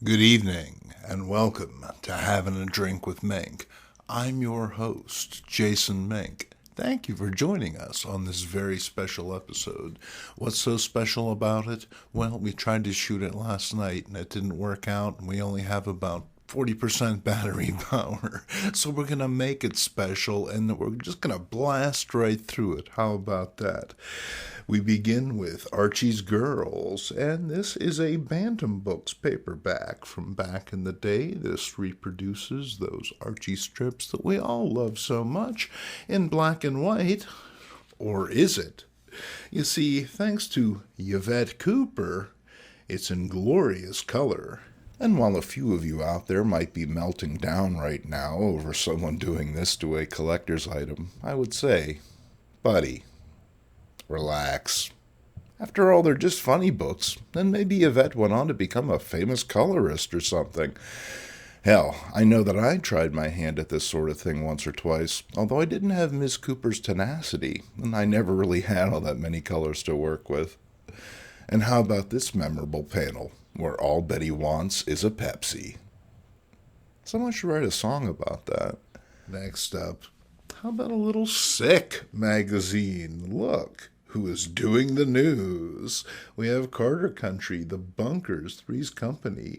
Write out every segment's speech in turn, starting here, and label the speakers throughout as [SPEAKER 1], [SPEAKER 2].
[SPEAKER 1] Good evening, and welcome to Having a Drink with Mink. I'm your host, Jason Mink. Thank you for joining us on this very special episode. What's so special about it? Well, we tried to shoot it last night and it didn't work out, and we only have about 40% battery power. So we're going to make it special and we're just going to blast right through it. How about that? We begin with Archie's Girls, and this is a Bantam Books paperback from back in the day. This reproduces those Archie strips that we all love so much in black and white. Or is it? You see, thanks to Yvette Cooper, it's in glorious color. And while a few of you out there might be melting down right now over someone doing this to a collector's item, I would say, buddy, relax. After all, they're just funny books, and maybe Yvette went on to become a famous colorist or something. Hell, I know that I tried my hand at this sort of thing once or twice, although I didn't have Miss Cooper's tenacity, and I never really had all that many colors to work with. And how about this memorable panel, where all Betty wants is a Pepsi? Someone should write a song about that. Next up, how about a little Sick magazine? Look who is doing the news. We have Carter Country, The Bunkers, Three's Company,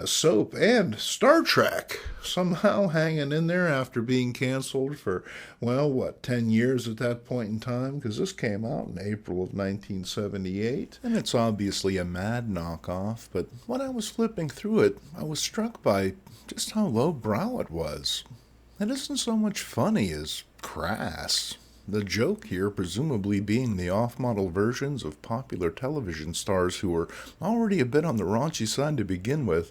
[SPEAKER 1] Soap, and Star Trek somehow hanging in there after being canceled for, 10 years at that point in time? Because this came out in April of 1978, and it's obviously a mad knockoff, but when I was flipping through it, I was struck by just how lowbrow it was. It isn't so much funny as crass. The joke here presumably being the off-model versions of popular television stars who were already a bit on the raunchy side to begin with.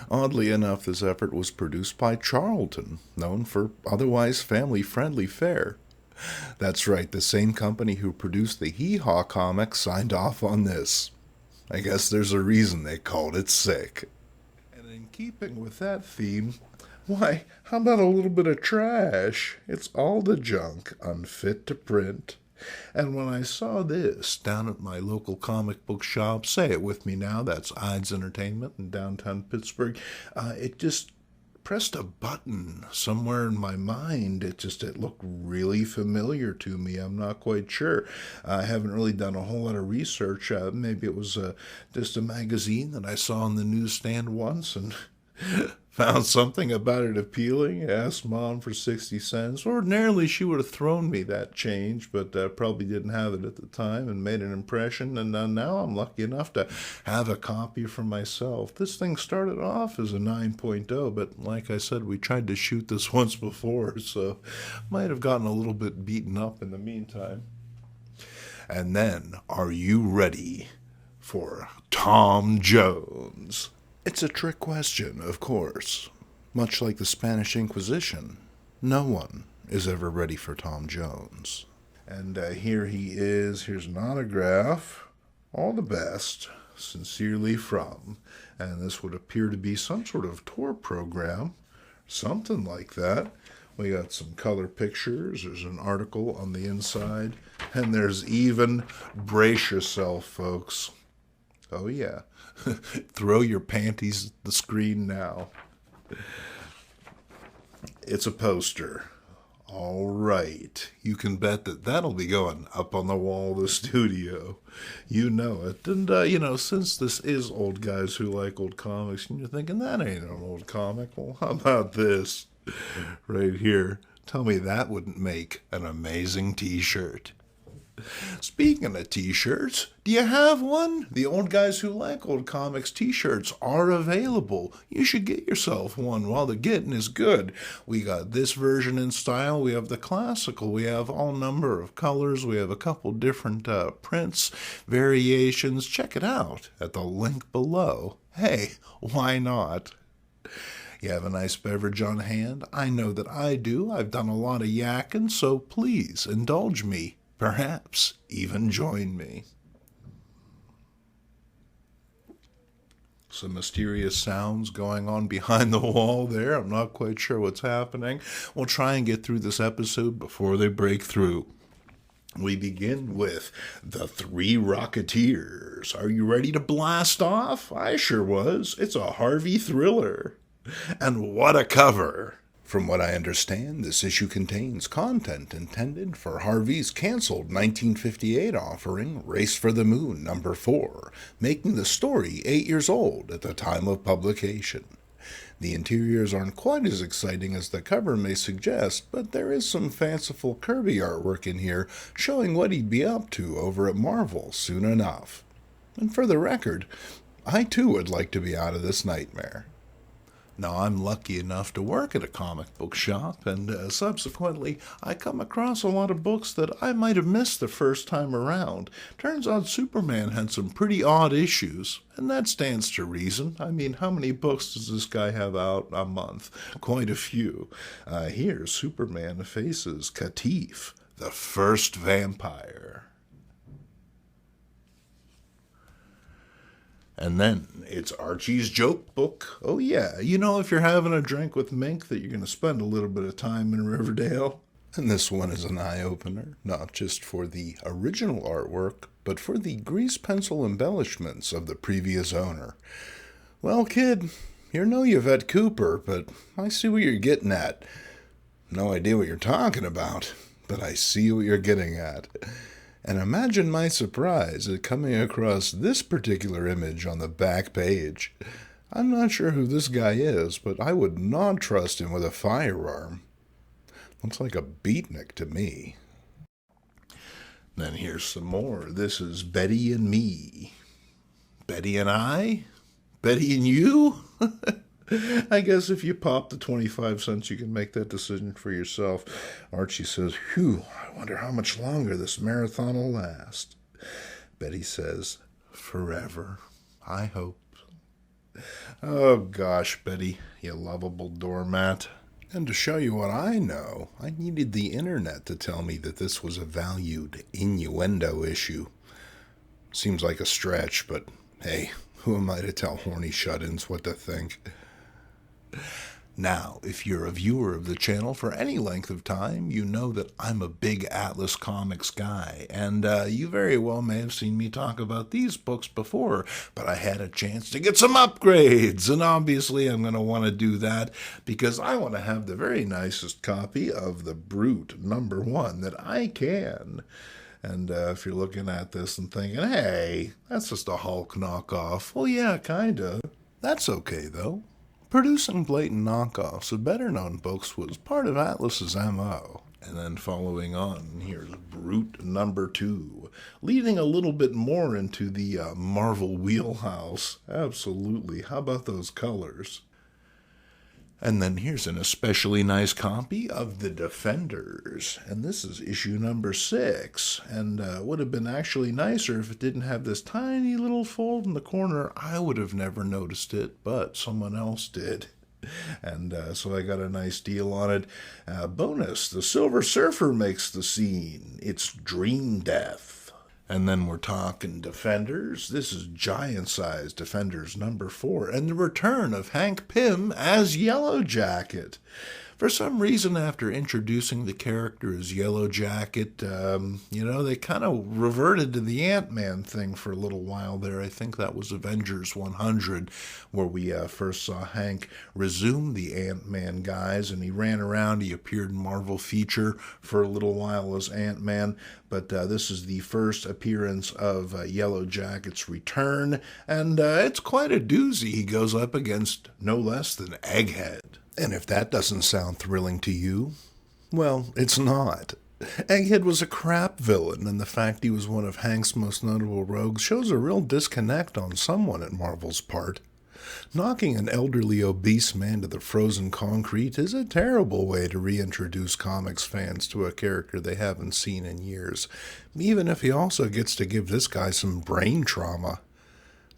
[SPEAKER 1] Oddly enough, this effort was produced by Charlton, known for otherwise family-friendly fare. That's right, the same company who produced the Hee-Haw comics signed off on this. I guess there's a reason they called it Sick. And in keeping with that theme, why, how about a little bit of trash? It's all the junk, unfit to print. And when I saw this down at my local comic book shop, say it with me now, that's Ides Entertainment in downtown Pittsburgh, it just pressed a button somewhere in my mind. It looked really familiar to me. I'm not quite sure. I haven't really done a whole lot of research. Maybe it was just a magazine that I saw on the newsstand once and found something about it appealing, asked Mom for 60 cents. Ordinarily, she would have thrown me that change, but probably didn't have it at the time and made an impression. And now I'm lucky enough to have a copy for myself. This thing started off as a 9.0, but like I said, we tried to shoot this once before, so might have gotten a little bit beaten up in the meantime. And then, are you ready for Tom Jones? It's a trick question, of course. Much like the Spanish Inquisition, no one is ever ready for Tom Jones. And here he is. Here's an autograph. All the best. Sincerely from. And this would appear to be some sort of tour program. Something like that. We got some color pictures. There's an article on the inside. And there's even, brace yourself, folks. Oh, yeah. Throw your panties at the screen now. It's a poster. All right. You can bet that that'll be going up on the wall of the studio. You know it. And, since this is old guys who like old comics, and you're thinking, that ain't an old comic. Well, how about this? Right here. Tell me that wouldn't make an amazing t-shirt. Speaking of t-shirts, do you have one? The Old Guys Who Like Old Comics t-shirts are available. You should get yourself one while the getting is good. We got this version in style. We have the classical. We have all number of colors. We have a couple different prints, variations. Check it out at the link below. Hey, why not? You have a nice beverage on hand? I know that I do. I've done a lot of yakking, so please indulge me. Perhaps even join me. Some mysterious sounds going on behind the wall there. I'm not quite sure what's happening. We'll try and get through this episode before they break through. We begin with The Three Rocketeers. Are you ready to blast off? I sure was. It's a Harvey thriller. And what a cover! From what I understand, this issue contains content intended for Harvey's canceled 1958 offering, Race for the Moon #4, making the story 8 years old at the time of publication. The interiors aren't quite as exciting as the cover may suggest, but there is some fanciful Kirby artwork in here showing what he'd be up to over at Marvel soon enough. And for the record, I too would like to be out of this nightmare. Now, I'm lucky enough to work at a comic book shop, and subsequently, I come across a lot of books that I might have missed the first time around. Turns out Superman had some pretty odd issues, and that stands to reason. I mean, how many books does this guy have out a month? Quite a few. Here, Superman faces Katif, the first vampire. And then it's Archie's joke book. Oh yeah, you know if you're having a drink with Mink that you're going to spend a little bit of time in Riverdale. And this one is an eye-opener, not just for the original artwork, but for the grease pencil embellishments of the previous owner. Well, kid, you're no Yvette Cooper, but I see what you're getting at. No idea what you're talking about, but I see what you're getting at. And imagine my surprise at coming across this particular image on the back page. I'm not sure who this guy is, but I would not trust him with a firearm. Looks like a beatnik to me. Then here's some more. This is Betty and Me. Betty and I? Betty and you? I guess if you pop the 25 cents, you can make that decision for yourself. Archie says, "Whew, I wonder how much longer this marathon will last." Betty says, "Forever, I hope." Oh gosh, Betty, you lovable doormat. And to show you what I know, I needed the internet to tell me that this was a valued innuendo issue. Seems like a stretch, but hey, who am I to tell horny shut-ins what to think? Now, if you're a viewer of the channel for any length of time, you know that I'm a big Atlas Comics guy, and you very well may have seen me talk about these books before, but I had a chance to get some upgrades, and obviously I'm going to want to do that because I want to have the very nicest copy of The Brute #1 that I can. And if you're looking at this and thinking, hey, that's just a Hulk knockoff, well, yeah, kinda. That's okay, though. Producing blatant knockoffs of better-known books was part of Atlas's M.O. And then following on, here's Brute #2, leading a little bit more into the Marvel wheelhouse. Absolutely. How about those colors? And then here's an especially nice copy of The Defenders. And this is issue #6. And would have been actually nicer if it didn't have this tiny little fold in the corner. I would have never noticed it, but someone else did. And so I got a nice deal on it. Bonus, the Silver Surfer makes the scene. It's Dream Death. And then we're talking Defenders. This is giant-sized Defenders #4, and the return of Hank Pym as Yellow Jacket. For some reason, after introducing the character as Yellow Jacket, they kind of reverted to the Ant-Man thing for a little while there. I think that was Avengers 100, where we first saw Hank resume the Ant-Man guise, and he ran around. He appeared in Marvel Feature for a little while as Ant-Man, but this is the first appearance of Yellow Jacket's return, and it's quite a doozy. He goes up against no less than Egghead. And if that doesn't sound thrilling to you, well, it's not. Egghead was a crap villain, and the fact he was one of Hank's most notable rogues shows a real disconnect on someone at Marvel's part. Knocking an elderly, obese man to the frozen concrete is a terrible way to reintroduce comics fans to a character they haven't seen in years, even if he also gets to give this guy some brain trauma.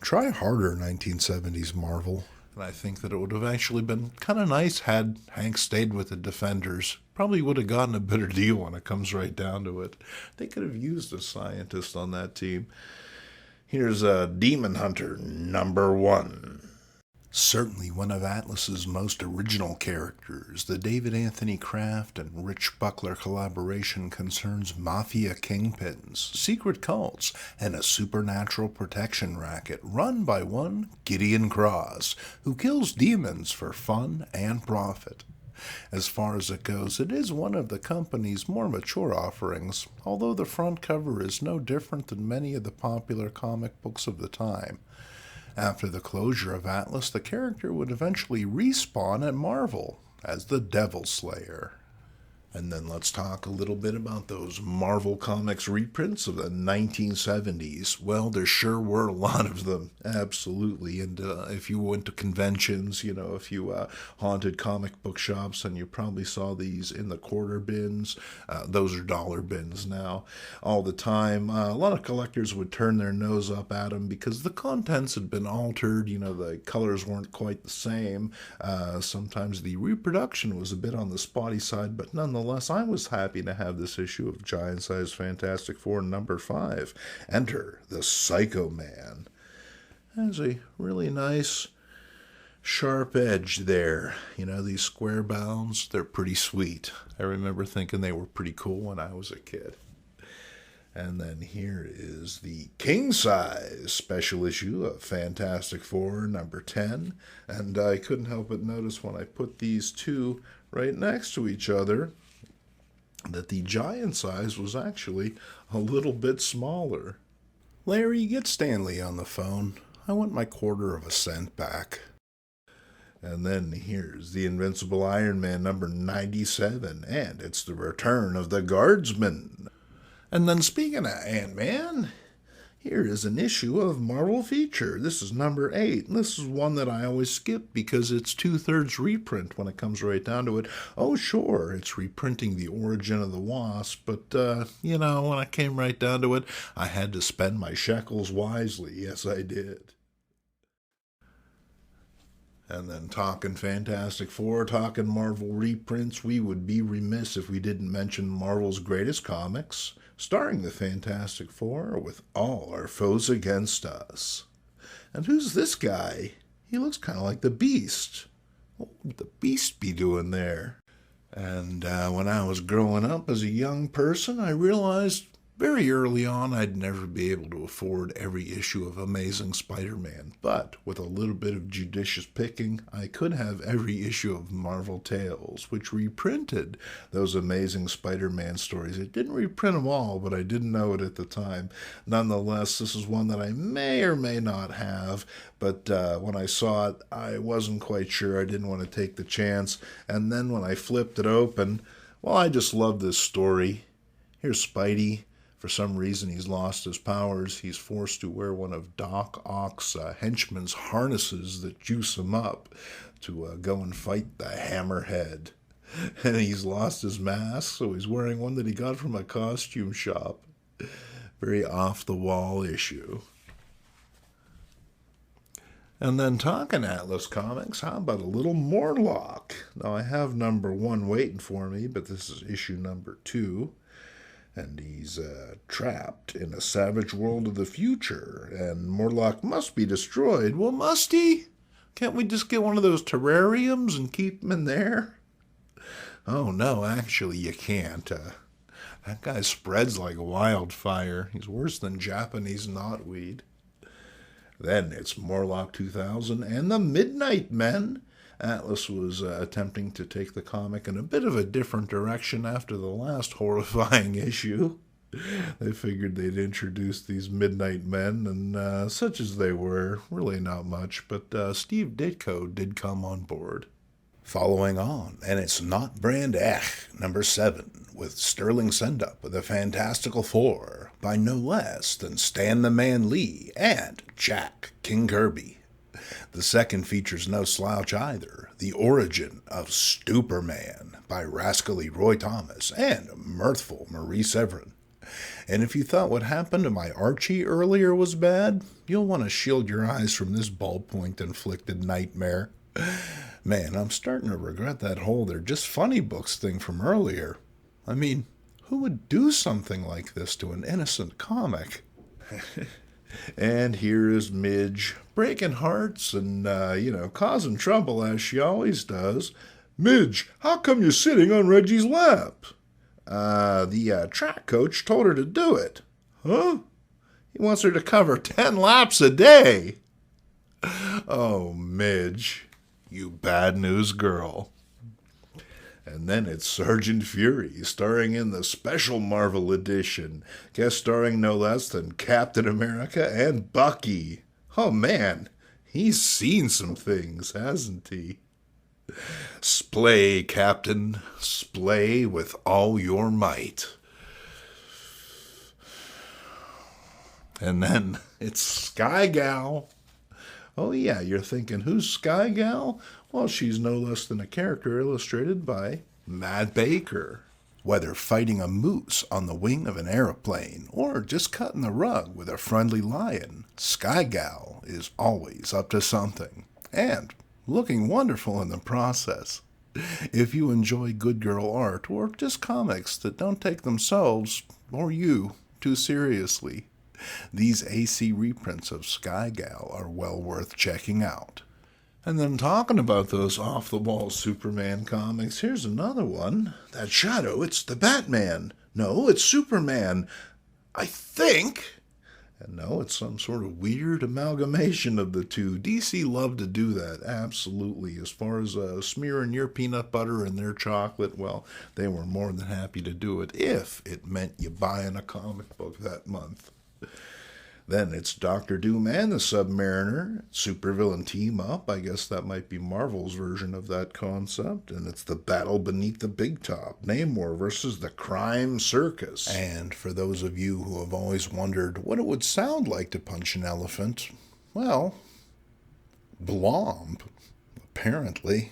[SPEAKER 1] Try harder, 1970s Marvel. And I think that it would have actually been kind of nice had Hank stayed with the Defenders. Probably would have gotten a better deal when it comes right down to it. They could have used a scientist on that team. Here's Demon Hunter #1. Certainly one of Atlas's most original characters, the David Anthony Kraft and Rich Buckler collaboration concerns mafia kingpins, secret cults, and a supernatural protection racket run by one Gideon Cross, who kills demons for fun and profit. As far as it goes, it is one of the company's more mature offerings, although the front cover is no different than many of the popular comic books of the time. After the closure of Atlas, the character would eventually respawn at Marvel as the Devil Slayer. And then let's talk a little bit about those Marvel Comics reprints of the 1970s. Well, there sure were a lot of them, absolutely. And if you went to conventions, if you haunted comic book shops, and you probably saw these in the quarter bins. Those are dollar bins now. All the time, a lot of collectors would turn their nose up at them because the contents had been altered. The colors weren't quite the same. Sometimes the reproduction was a bit on the spotty side, but nonetheless, I was happy to have this issue of Giant Size Fantastic Four number 5. Enter the Psycho Man. Has a really nice sharp edge there. These square bounds, they're pretty sweet. I remember thinking they were pretty cool when I was a kid. And then here is the king-size special issue of Fantastic Four number 10. And I couldn't help but notice when I put these two right next to each other that the giant size was actually a little bit smaller. Larry, get Stanley on the phone. I want my quarter of a cent back. And then here's the Invincible Iron Man number 97, and it's the return of the Guardsman. And then speaking of Ant-Man, here is an issue of Marvel Feature. This is number 8. And this is one that I always skip because it's 2/3 reprint when it comes right down to it. Oh, sure, it's reprinting the origin of the Wasp, but, when it came right down to it, I had to spend my shekels wisely. Yes, I did. And then talking Fantastic Four, talking Marvel reprints, we would be remiss if we didn't mention Marvel's Greatest Comics, starring the Fantastic Four with all our foes against us. And who's this guy? He looks kind of like the Beast. What would the Beast be doing there? And when I was growing up as a young person, I realized very early on I'd never be able to afford every issue of Amazing Spider-Man, but with a little bit of judicious picking, I could have every issue of Marvel Tales, which reprinted those Amazing Spider-Man stories. It didn't reprint them all, but I didn't know it at the time. Nonetheless, this is one that I may or may not have, but when I saw it, I wasn't quite sure. I didn't want to take the chance, and then when I flipped it open, well, I just love this story. Here's Spidey. For some reason, he's lost his powers. He's forced to wear one of Doc Ock's henchman's harnesses that juice him up to go and fight the Hammerhead. And he's lost his mask, so he's wearing one that he got from a costume shop. Very off-the-wall issue. And then talking Atlas Comics, how about a little Morlock? Now, I have number 1 waiting for me, but this is issue number 2. And he's trapped in a savage world of the future, and Morlock must be destroyed. Well, must he? Can't we just get one of those terrariums and keep him in there? Oh, no, actually, you can't. That guy spreads like wildfire. He's worse than Japanese knotweed. Then it's Morlock 2000 and the Midnight Men. Atlas was attempting to take the comic in a bit of a different direction after the last horrifying issue. They figured they'd introduce these Midnight Men, and such as they were, really not much, but Steve Ditko did come on board. Following on, and it's Not Brand Ech, number 7, with Sterling Sendup with the Fantastical Four, by no less than Stan the Man Lee and Jack King Kirby. The second features no slouch either, The Origin of Stupor-Man by rascally Roy Thomas and mirthful Marie Severin. And if you thought what happened to my Archie earlier was bad, you'll want to shield your eyes from this ballpoint-inflicted nightmare. Man, I'm starting to regret that whole They're Just Funny Books thing from earlier. I mean, who would do something like this to an innocent comic? And here is Midge, breaking hearts and, causing trouble as she always does. Midge, how come you're sitting on Reggie's lap? The track coach told her to do it. Huh? He wants her to cover 10 laps a day. Oh, Midge, you bad news girl. And then it's Sergeant Fury, starring in the Special Marvel Edition, guest starring no less than Captain America and Bucky. Oh man, he's seen some things, hasn't he? Splay, Captain, splay with all your might. And then it's Sky Gal. Oh yeah, you're thinking, who's Sky Gal? Well, she's no less than a character illustrated by Matt Baker. Whether fighting a moose on the wing of an aeroplane or just cutting the rug with a friendly lion, Sky Gal is always up to something. And looking wonderful in the process. If you enjoy good girl art or just comics that don't take themselves, or you, too seriously, these AC reprints of Sky Gal are well worth checking out. And then talking about those off-the-wall Superman comics, here's another one. That shadow, it's the Batman. No, it's Superman. I think. And no, it's some sort of weird amalgamation of the two. DC loved to do that, absolutely. As far as smearing your peanut butter in their chocolate, well, they were more than happy to do it if it meant you buying a comic book that month. Then it's Doctor Doom and the Submariner, supervillain team-up. I guess that might be Marvel's version of that concept. And it's the battle beneath the big top, Namor versus the Crime Circus. And for those of you who have always wondered what it would sound like to punch an elephant, well, blomb, apparently.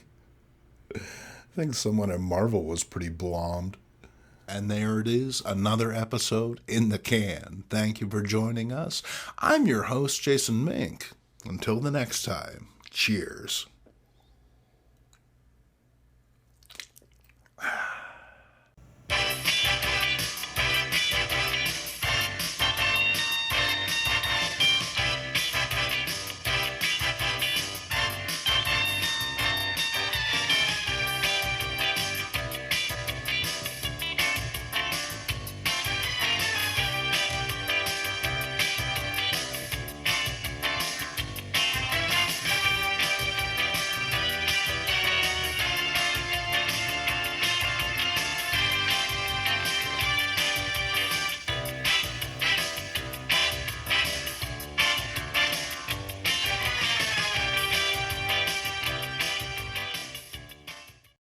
[SPEAKER 1] I think someone at Marvel was pretty blommed. And there it is, another episode in the can. Thank you for joining us. I'm your host, Jason Mink. Until the next time, cheers.